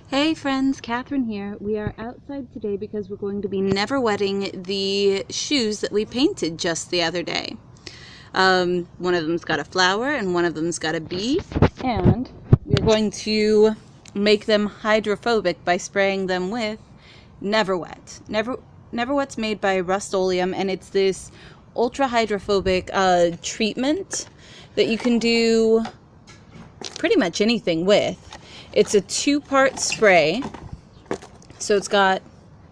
Hey friends, Catherine here. We are outside today because we're going to be never wetting the shoes that we painted just the other day. One of them's got a flower and one of them's got a bee, and we're going to make them hydrophobic by spraying them with Never Wet. Never Wet's made by Rust-Oleum, and it's this ultra hydrophobic treatment that you can do pretty much anything with. It's a two-part spray, so it's got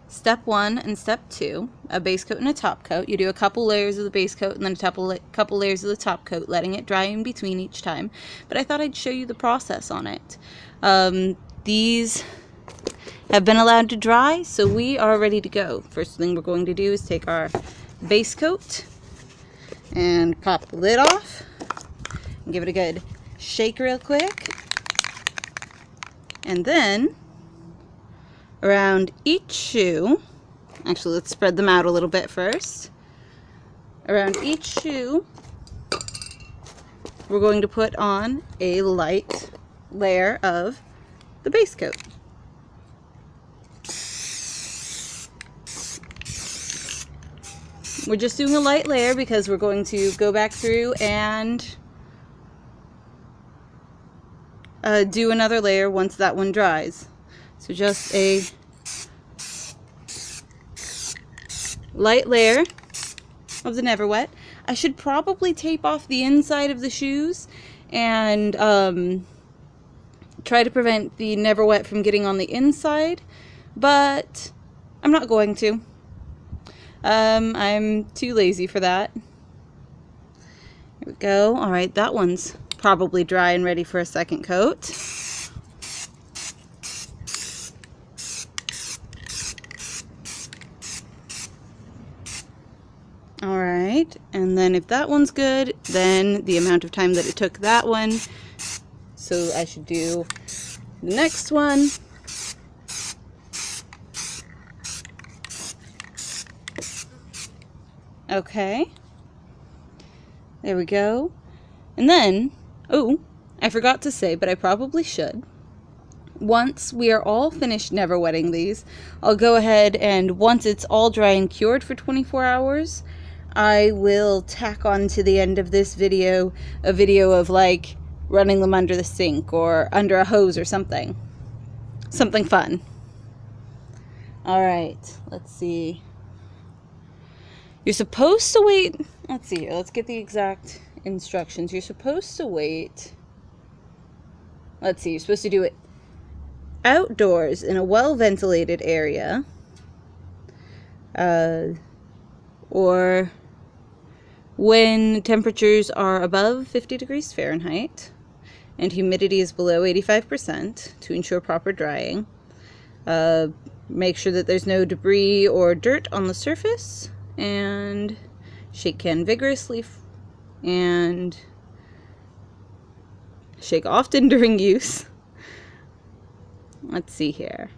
step 1 and step 2, a base coat and a top coat. You do a couple layers of the base coat and then a couple layers of the top coat, letting it dry in between each time. But I thought I'd show you the process on it. These have been allowed to dry, so we are ready to go. First thing we're going to do is take our base coat and pop the lid off and give it a good shake real quick. And then around each shoe, actually let's spread them out a little bit first. Around each shoe, we're going to put on a light layer of the base coat. We're just doing a light layer because we're going to go back through and do another layer once that one dries. So just a light layer of the Never Wet. I should probably tape off the inside of the shoes and try to prevent the Never Wet from getting on the inside, but I'm not going to. I'm too lazy for that. Here we go. Alright, that one's probably dry and ready for a second coat. Alright, and then if that one's good, then the amount of time that it took that one, so I should do the next one. Okay, there we go. And then, oh, I forgot to say, but I probably should. Once we are all finished never wetting these, I'll go ahead and once it's all dry and cured for 24 hours, I will tack on to the end of this video a video of like running them under the sink or under a hose or something. Something fun. Alright, let's see. You're supposed to wait, let's see here, let's get the exact instructions. You're supposed to wait, let's see, you're supposed to do it outdoors in a well-ventilated area, or when temperatures are above 50 degrees Fahrenheit and humidity is below 85% to ensure proper drying. Make sure that there's no debris or dirt on the surface, and shake can vigorously and shake often during use. Let's see here.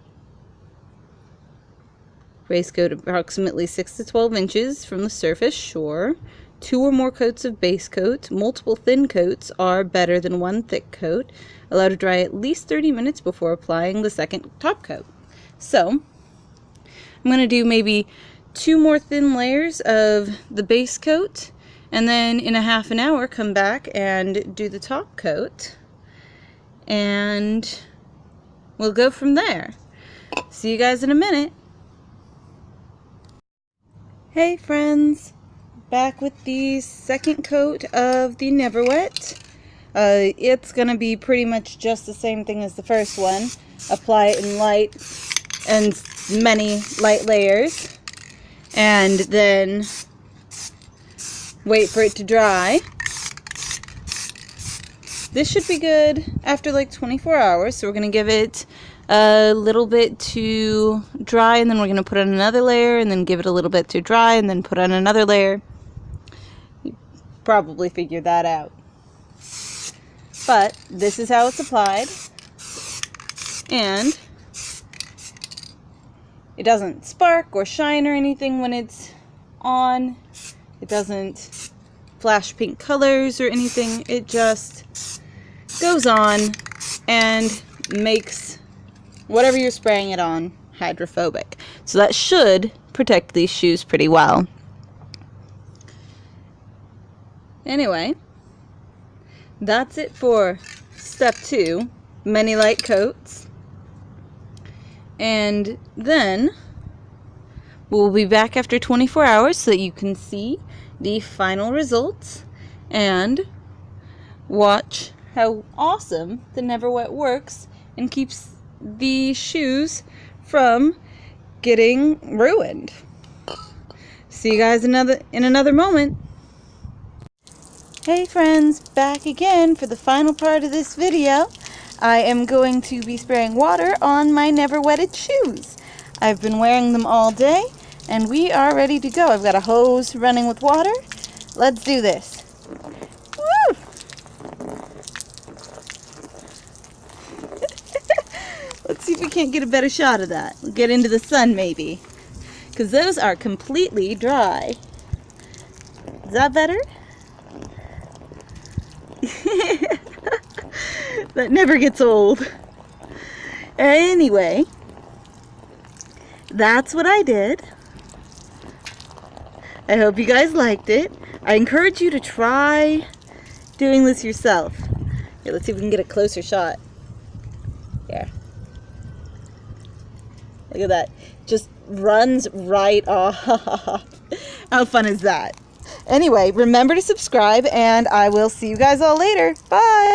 Base coat approximately 6 to 12 inches from the surface, sure. 2 or more coats of base coat. Multiple thin coats are better than one thick coat. Allow to dry at least 30 minutes before applying the second top coat. So, I'm going to do maybe 2 more thin layers of the base coat, and then in a half an hour come back and do the top coat, and we'll go from there. See you guys in a minute. Hey friends, back with the second coat of the Never Wet. It's gonna be pretty much just the same thing as the first one. Apply it in light and many light layers, and then wait for it to dry. This should be good after like 24 hours, so we're going to give it a little bit to dry, and then we're going to put on another layer, and then give it a little bit to dry, and then put on another layer. You probably figured that out. But this is how it's applied, and it doesn't spark or shine or anything when it's on. It doesn't flash pink colors or anything. It just goes on and makes whatever you're spraying it on, hydrophobic. So that should protect these shoes pretty well. Anyway, that's it for step 2, many light coats. And then we'll be back after 24 hours so that you can see the final results and watch how awesome the Never Wet works and keeps the shoes from getting ruined. See you guys in another moment. Hey friends, back again for the final part of this video. I am going to be spraying water on my never wetted shoes. I've been wearing them all day and we are ready to go. I've got a hose running with water. Let's do this. Woo! Let's see if we can't get a better shot of that. We'll get into the sun maybe, because those are completely dry. Is that better? That never gets old. Anyway, that's what I did. I hope you guys liked it. I encourage you to try doing this yourself. Here, let's see if we can get a closer shot. There. Look at that. Just runs right off. How fun is that? Anyway, remember to subscribe and I will see you guys all later. Bye!